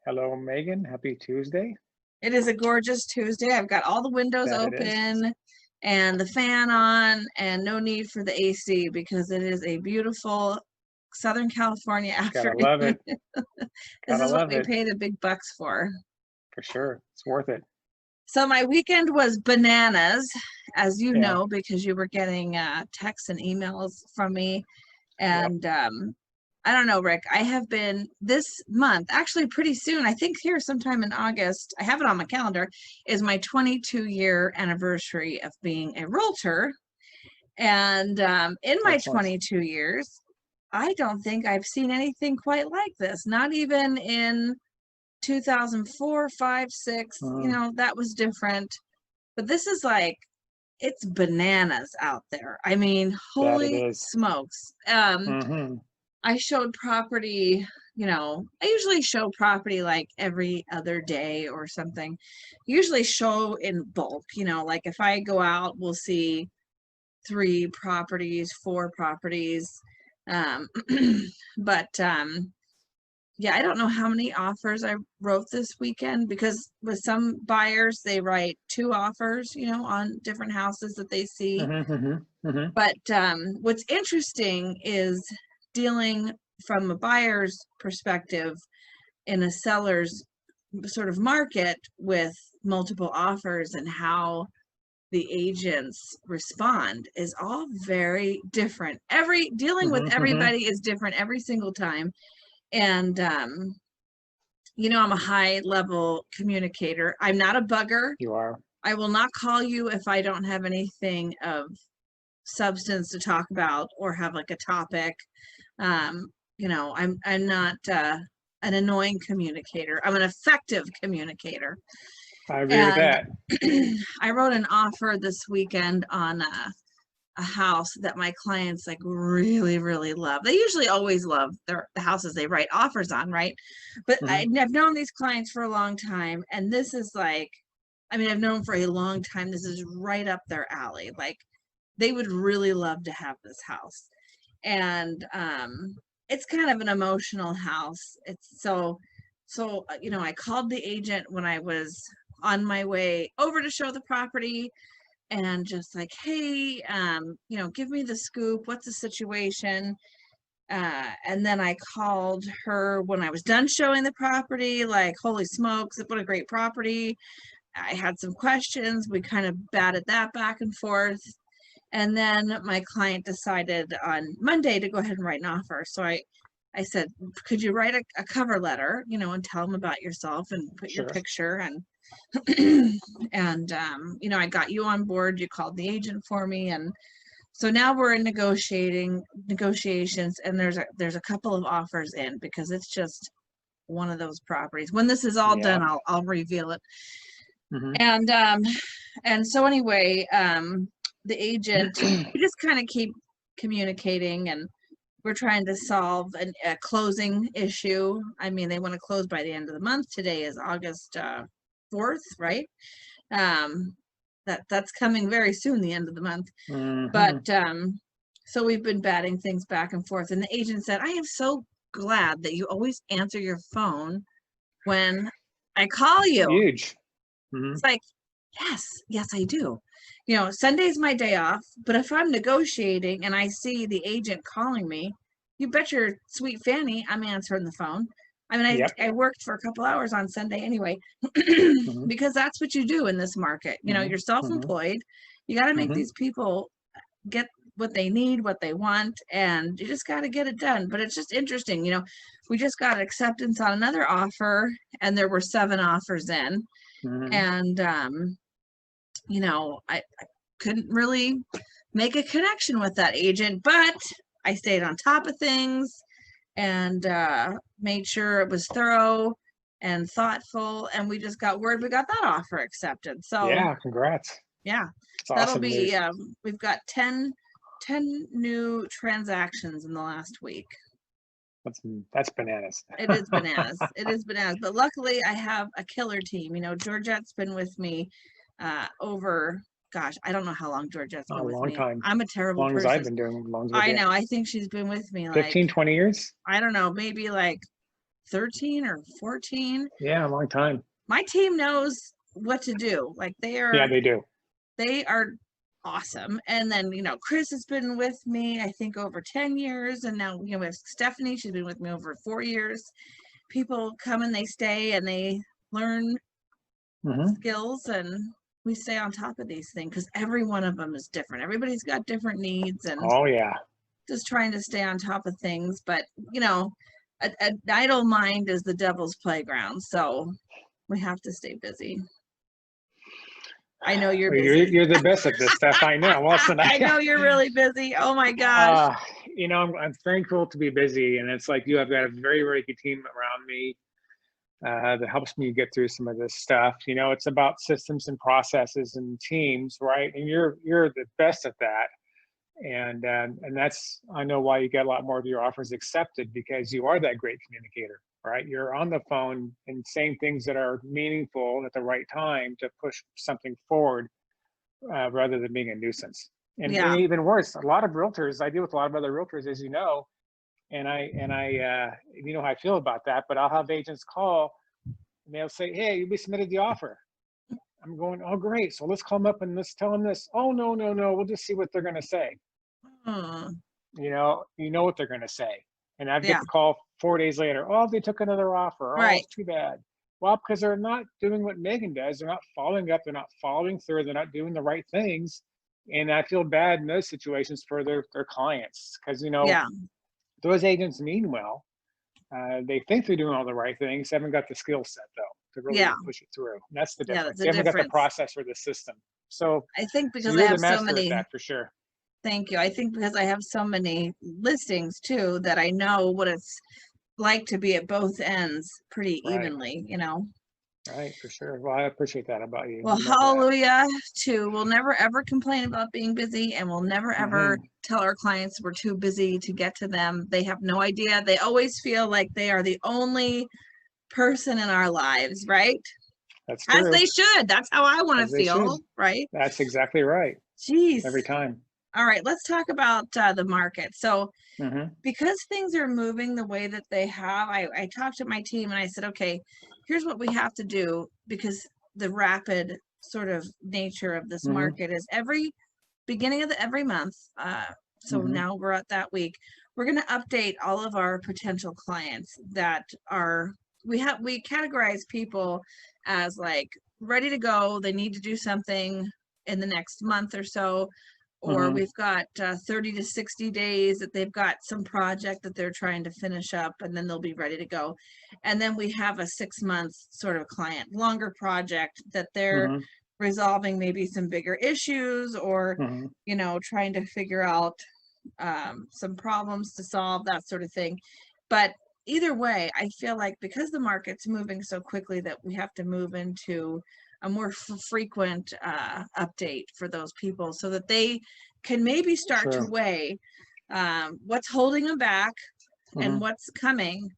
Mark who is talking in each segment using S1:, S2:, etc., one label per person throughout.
S1: Hello, Megan. Happy Tuesday.
S2: It is a gorgeous Tuesday. I've got all the windows
S1: That it is.
S2: open and the fan on and no need for the AC because it is a beautiful Southern California
S1: Gotta
S2: afternoon.
S1: love it.
S2: This
S1: Gotta
S2: is what
S1: love
S2: we
S1: it.
S2: pay the big bucks for.
S1: For sure. It's worth it.
S2: So my weekend was bananas, as you
S1: Yeah.
S2: know, because you were getting texts and emails from me. And I don't know, Rick, I have been this month, actually pretty soon, I think here sometime in August, I have it on my calendar, is my 22-year anniversary of being a realtor. And in my
S1: Excellent.
S2: 22 years, I don't think I've seen anything quite like this. Not even in 2004, 5, 6, you know, that was different. But this is like, it's bananas out there. I mean, holy smokes. I showed property, you know, I usually show property like every other day or something. Usually show in bulk, you know, like if I go out, we'll see 3 properties, 4 properties. But yeah, I don't know how many offers I wrote this weekend because with some buyers, they write 2 offers, you know, on different houses that they see. But what's interesting is dealing from a buyer's perspective in a seller's sort of market with multiple offers and how the agents respond is all very different. Dealing with everybody is different every single time. And you know, I'm a high level communicator. I'm not a bugger.
S1: You are.
S2: I will not call you if I don't have anything of substance to talk about or have like a topic. You know, I'm not an annoying communicator. I'm an effective communicator.
S1: I agree with that.
S2: I wrote an offer this weekend on a house that my clients like really, really love. They usually always love the houses they write offers on, right? But I've known these clients for a long time, and this is like, I mean, I've known for a long time. This is right up their alley. Like, they would really love to have this house. And it's kind of an emotional house. It's so you know, I called the agent when I was on my way over to show the property and just like, hey, you know, give me the scoop. What's the situation? And then I called her when I was done showing the property, like, holy smokes, what a great property. I had some questions. We kind of batted that back and forth. And then my client decided on Monday to go ahead and write an offer. So I said, could you write a cover letter, you know, and tell them about yourself and put your picture and and you know, I got you on board. You called the agent for me, and so now we're in negotiations, and there's a couple of offers in because it's just one of those properties. When this is all done, I'll reveal it. And so anyway, the agent, we just kind of keep communicating, and we're trying to solve a closing issue. I mean, they want to close by the end of the month. Today is August 4th, right? That's coming very soon, the end of the month. But so we've been batting things back and forth, and the agent said, I am so glad that you always answer your phone when I call you.
S1: Huge.
S2: It's like, yes, I do. You know, Sunday's my day off, but if I'm negotiating and I see the agent calling me, you bet your sweet Fanny I'm answering the phone. I mean, I worked for a couple hours on Sunday anyway, because that's what you do in this market. You know, you're self-employed. You got to make these people get what they need, what they want, and you just got to get it done. But it's just interesting. You know, we just got acceptance on another offer, and there were 7 offers in. And, you know, I couldn't really make a connection with that agent, but I stayed on top of things and made sure it was thorough and thoughtful, and we just got word we got that offer accepted. So
S1: yeah, congrats.
S2: Yeah, that'll be we've got 10 new transactions in the last week.
S1: That's bananas.
S2: It is bananas. It is bananas. But luckily I have a killer team. You know, Georgette's been with me over, gosh, I don't know how long Georgette's been with me.
S1: A long time.
S2: I'm a terrible person.
S1: As long as I've been doing.
S2: I know. I think she's been with me like
S1: 15, 20 years.
S2: I don't know, maybe like 13 or 14.
S1: Yeah, a long time.
S2: My team knows what to do. Like
S1: Yeah, they do.
S2: they are awesome. And then, Chris has been with me, I think, over 10 years. And now, we have Stephanie, she's been with me over 4 years. People come and they stay and they learn
S1: Hmm.
S2: skills, and we stay on top of these things because every one of them is different. Everybody's got different needs, and
S1: Oh yeah.
S2: just trying to stay on top of things. But, an idle mind is the devil's playground. So we have to stay busy. I know you're
S1: Well,
S2: busy.
S1: you're the best at this stuff. I know. Listen,
S2: I know you're really busy. Oh my gosh.
S1: I'm thankful to be busy, and it's like you have got a very, very good team around me that helps me get through some of this stuff. It's about systems and processes and teams, right? And you're the best at that. And that's, I know why you get a lot more of your offers accepted, because you are that great communicator, right? You're on the phone and saying things that are meaningful at the right time to push something forward, rather than being a nuisance. And
S2: Yeah.
S1: even worse, a lot of realtors, I deal with a lot of other realtors, as you know, and I you know how I feel about that, but I'll have agents call and they'll say, hey, we submitted the offer. I'm going, oh great, so let's call them up and let's tell them this. Oh no, we'll just see what they're going to say. You know what they're going to say. And I get
S2: Yeah.
S1: the call 4 days later. Oh, they took another offer. Oh,
S2: Right.
S1: it's too bad. Well, because they're not doing what Megan does. They're not following up. They're not following through. They're not doing the right things. And I feel bad in those situations for their clients, because,
S2: Yeah.
S1: those agents mean well. They think they're doing all the right things. Haven't got the skill set, though, to really
S2: Yeah.
S1: push it through. And that's the
S2: Yeah,
S1: difference.
S2: that's
S1: They
S2: the
S1: haven't got the
S2: difference.
S1: process or the system. So
S2: I think because I
S1: you're the
S2: have so
S1: master
S2: many,
S1: at that for sure.
S2: thank you. I think because I have so many listings too, that I know what it's like to be at both ends pretty
S1: Right.
S2: evenly,
S1: Right, for sure. Well, I appreciate that about you.
S2: Well,
S1: You know that.
S2: hallelujah to we'll never ever complain about being busy, and we'll never ever
S1: Mhm.
S2: tell our clients we're too busy to get to them. They have no idea. They always feel like they are the only person in our lives, right?
S1: That's
S2: As
S1: true.
S2: they should. That's how I want
S1: As
S2: to
S1: they should.
S2: feel, right?
S1: That's exactly right.
S2: Jeez.
S1: Every time.
S2: All right, let's talk about the market. So,
S1: Hmm.
S2: because things are moving the way that they have, I talked to my team and I said, okay, here's what we have to do, because the rapid sort of nature of this
S1: Hmm.
S2: market is every beginning of every month. So
S1: Hmm.
S2: now we're at that week. We're going to update all of our potential clients that are, we categorize people as like ready to go. They need to do something in the next month or so, or
S1: Hmm.
S2: we've got 30 to 60 days that they've got some project that they're trying to finish up, and then they'll be ready to go. And then we have a 6-month sort of client, longer project that they're
S1: Hmm.
S2: resolving maybe some bigger issues, or
S1: Hmm.
S2: trying to figure out some problems to solve, that sort of thing. But either way, I feel like because the market's moving so quickly that we have to move into a more frequent update for those people, so that they can maybe start to
S1: Sure.
S2: weigh what's holding them back and
S1: Hmm.
S2: what's coming,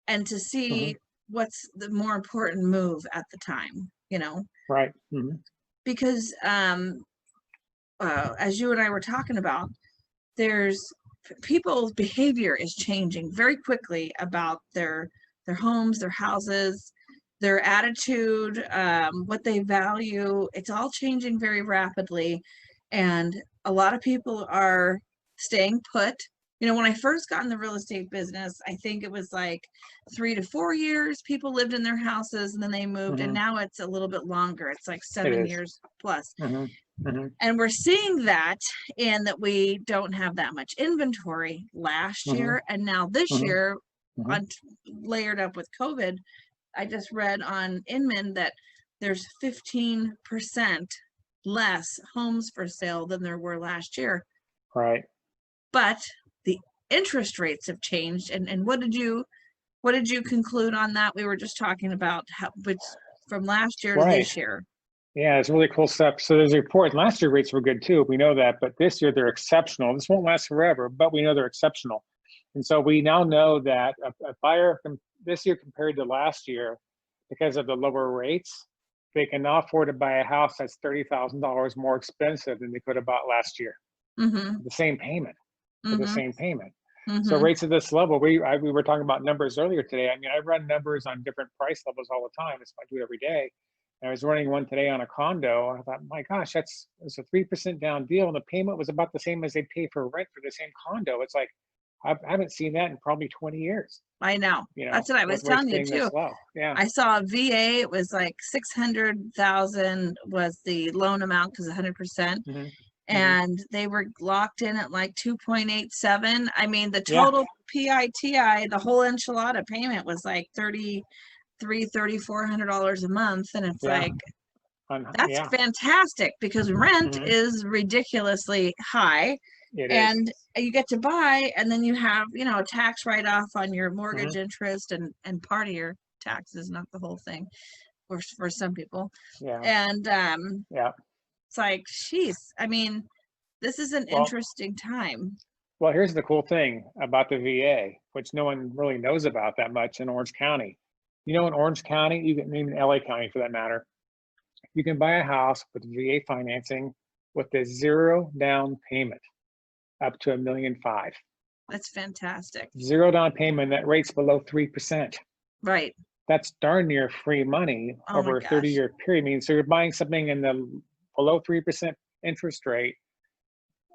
S2: and to see
S1: Hmm.
S2: what's the more important move at the time,
S1: Right. Hmm.
S2: because as you and I were talking about, there's people's behavior is changing very quickly about their homes, their houses, their attitude, what they value. It's all changing very rapidly, and a lot of people are staying put. When I first got in the real estate business, I think it was like 3 to 4 years people lived in their houses and then they moved, and
S1: Hmm.
S2: now it's a little bit longer. It's like
S1: It
S2: 7
S1: is.
S2: years plus.
S1: Hmm. Hmm.
S2: And we're seeing that in that we don't have that much inventory last
S1: Hmm.
S2: year, and now this
S1: Hmm.
S2: year,
S1: Hmm.
S2: on layered up with COVID. I just read on Inman that there's 15% less homes for sale than there were last year.
S1: Right.
S2: But the interest rates have changed. And what did you conclude on that? We were just talking about which from last year to
S1: Right.
S2: this year.
S1: Yeah, it's really cool stuff. So there's a report. Last year rates were good too. We know that, but this year they're exceptional. This won't last forever, but we know they're exceptional. And so we now know that a buyer this year compared to last year, because of the lower rates, they can now afford to buy a house that's $30,000 more expensive than they could have bought last year.
S2: Mm-hmm.
S1: The same payment, for the
S2: Mm-hmm.
S1: same payment. So
S2: Mhm.
S1: rates at this level, we were talking about numbers earlier today. I mean, I run numbers on different price levels all the time. That's what I do every day. And I was running one today on a condo. I thought, my gosh, it's a 3% down deal, and the payment was about the same as they pay for rent for the same condo. It's like I haven't seen that in probably 20 years.
S2: I know. That's what I was
S1: With rates
S2: telling you
S1: being this
S2: too.
S1: low. Yeah.
S2: I saw a VA, it was like 600,000 was the loan amount because 100%.
S1: hmm hmm
S2: And they were locked in at like 2.87. I mean, the
S1: Yeah.
S2: total PITI, the whole enchilada payment was like $3,400 a month. And it's
S1: Yeah.
S2: like, that's
S1: Yeah.
S2: fantastic because rent
S1: hmm
S2: is ridiculously high.
S1: It is.
S2: And you get to buy, and then you have, a tax write-off on your mortgage
S1: hmm
S2: interest and part of your taxes, not the whole thing, for some people.
S1: Yeah.
S2: And
S1: Yeah.
S2: it's like, geez, I mean, this is an
S1: Well,
S2: interesting time.
S1: well, here's the cool thing about the VA, which no one really knows about that much in Orange County. In Orange County, you can, even LA County for that matter, you can buy a house with VA financing with a 0 down payment up to $1.5 million.
S2: That's fantastic.
S1: 0 down payment, that rate's below 3%.
S2: Right.
S1: That's darn near free money
S2: Oh my
S1: over a
S2: gosh.
S1: 30-year period. I mean, so you're buying something in the below 3% interest rate,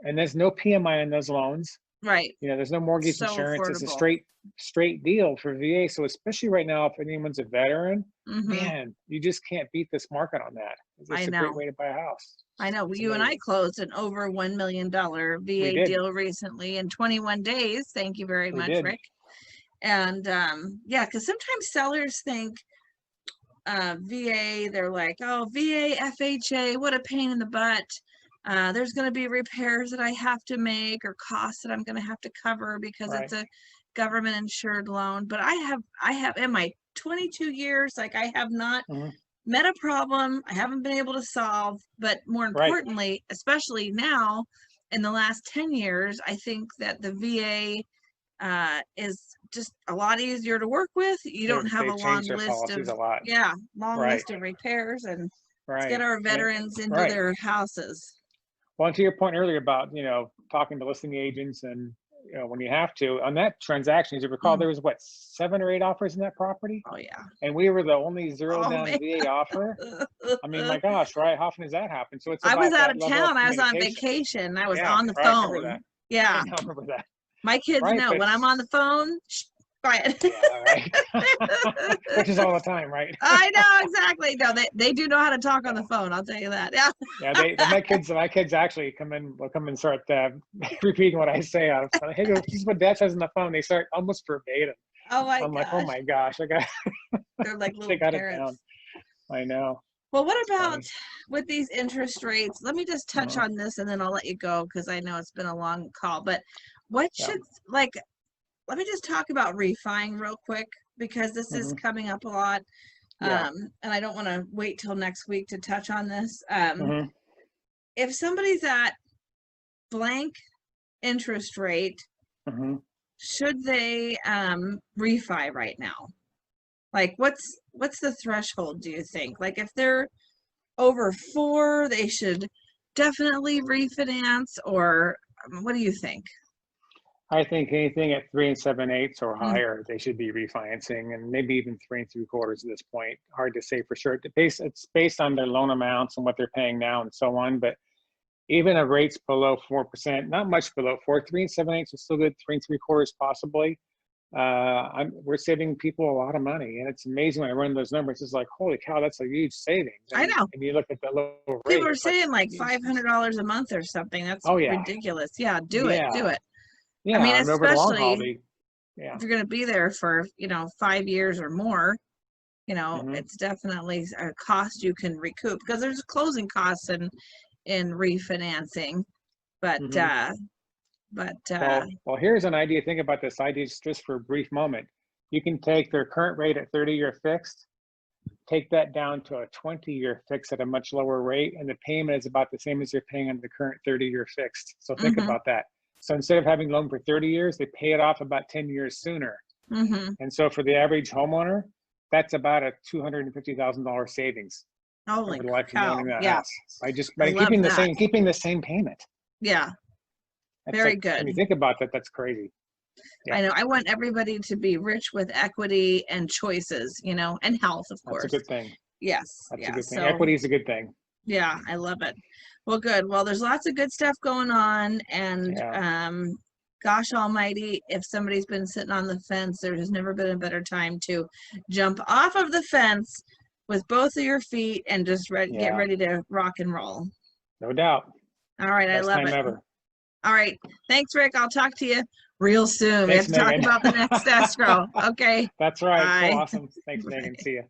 S1: and there's no PMI on those loans.
S2: Right.
S1: There's no mortgage
S2: So
S1: insurance. It's a
S2: affordable.
S1: straight deal for VA. So especially right now, if anyone's a veteran,
S2: hmm
S1: man, you just can't beat this market on that.
S2: I
S1: It's a great
S2: know.
S1: way to buy a house.
S2: I know.
S1: It's
S2: You and I
S1: amazing.
S2: closed an over $1 million
S1: We
S2: VA
S1: did.
S2: deal recently in 21 days. Thank you very
S1: We
S2: much,
S1: did.
S2: Rick. And yeah, because sometimes sellers think VA, they're like, oh, VA, FHA, what a pain in the butt. There's going to be repairs that I have to make or costs that I'm going to have to cover because
S1: Right.
S2: it's a government insured loan. But I have in my 22 years, like I have not
S1: Mhm.
S2: met a problem I haven't been able to solve. But more
S1: Right.
S2: importantly, especially now in the last 10 years, I think that the VA is just a lot easier to work with. You don't have a
S1: They've
S2: long
S1: changed their
S2: list of,
S1: policies a lot.
S2: long
S1: Right.
S2: list of repairs, and let's get
S1: Right.
S2: our veterans into
S1: Right.
S2: their houses.
S1: Well, and to your point earlier about, talking to listing agents and, when you have to, on that transaction, as you recall, there was what, 7 or 8 offers in that property?
S2: Oh yeah.
S1: And we were the only 0
S2: Oh
S1: down
S2: man.
S1: VA offer. I mean, my gosh, right? How often does that happen? So it's
S2: I was
S1: about
S2: out
S1: that
S2: of
S1: level of
S2: town. I was on
S1: communication.
S2: vacation. I was
S1: Yeah,
S2: on the
S1: right. I remember
S2: phone.
S1: that.
S2: Yeah.
S1: I remember that.
S2: My kids
S1: Right,
S2: know
S1: but
S2: when I'm on the phone, shh, quiet.
S1: yeah, right. Which is all the time, right?
S2: I know exactly. No, they do know how to talk on the phone. I'll tell you that. Yeah.
S1: Yeah, my kids actually will come and start repeating what I say out of fun. Hey, this is what Dad says on the phone. They start almost verbatim.
S2: Oh my
S1: I'm like, oh
S2: gosh.
S1: my gosh,
S2: They're like
S1: they
S2: little
S1: got it down.
S2: parents.
S1: I know.
S2: Well, what
S1: It's
S2: about
S1: funny.
S2: with these interest rates? Let me just touch
S1: Mhm.
S2: on this and then I'll let you go because I know it's been a long call. But what
S1: Yeah.
S2: should, let me just talk about refining real quick because this is
S1: Mhm.
S2: coming up a lot.
S1: Yeah.
S2: And I don't want to wait till next week to touch on this.
S1: Mhm.
S2: If somebody's at blank interest rate,
S1: Mhm.
S2: should they refi right now? Like what's the threshold, do you think? Like if they're over 4, they should definitely refinance, or what do you think?
S1: I think anything at 3 7/8 or
S2: Mm,
S1: higher, they should be refinancing, and maybe even 3 3/4 at this point. Hard to say for sure. It's based on their loan amounts and what they're paying now and so on. But even at rates below 4%, not much below 4, 3 7/8 is still good. 3 3/4 possibly. We're saving people a lot of money, and it's amazing when I run those numbers. It's like, holy cow, that's a huge savings.
S2: I
S1: And
S2: know.
S1: and you look at the low
S2: People
S1: rate,
S2: are
S1: it's like,
S2: saying like
S1: geez.
S2: $500 a month or something. That's
S1: Oh yeah,
S2: ridiculous. Yeah, do it. Do
S1: yeah,
S2: it. I
S1: yeah.
S2: mean,
S1: And over the long haul,
S2: especially
S1: yeah.
S2: if you're going to be there for, 5 years or more,
S1: hmm
S2: it's definitely a cost you can recoup because there's closing costs in refinancing. But
S1: hmm Well, here's an idea. Think about this idea just for a brief moment. You can take their current rate at 30-year fixed, take that down to a 20-year fixed at a much lower rate, and the payment is about the same as you're paying on the current 30-year fixed. So think
S2: mhm,
S1: about that. So instead of having a loan for 30 years, they pay it off about 10 years sooner.
S2: mhm.
S1: And so for the average homeowner, that's about a $250,000 savings
S2: Holy
S1: over the life of
S2: cow.
S1: owning that
S2: Yeah,
S1: house
S2: I
S1: by
S2: love that.
S1: keeping the same payment.
S2: Yeah,
S1: That's
S2: very
S1: like, when
S2: good.
S1: you think about that, that's crazy. Yeah.
S2: I know I want everybody to be rich with equity and choices, you know, and health, of
S1: That's
S2: course.
S1: a good thing.
S2: Yes.
S1: That's
S2: Yeah.
S1: a good thing.
S2: So
S1: Equity is a good thing.
S2: yeah, I love it. Well, good. Well, there's lots of good stuff going on, and
S1: Yeah.
S2: gosh almighty, if somebody's been sitting on the fence, there has never been a better time to jump off of the fence with both of your feet and just get
S1: Yeah.
S2: ready to rock and roll.
S1: No doubt.
S2: All right, I
S1: Best
S2: love
S1: time
S2: it.
S1: ever.
S2: All right, thanks, Rick. I'll talk to you real soon.
S1: Thanks,
S2: We have to
S1: Megan.
S2: talk about the next escrow. Okay.
S1: That's right.
S2: Bye.
S1: So awesome. Thanks, Megan. See ya.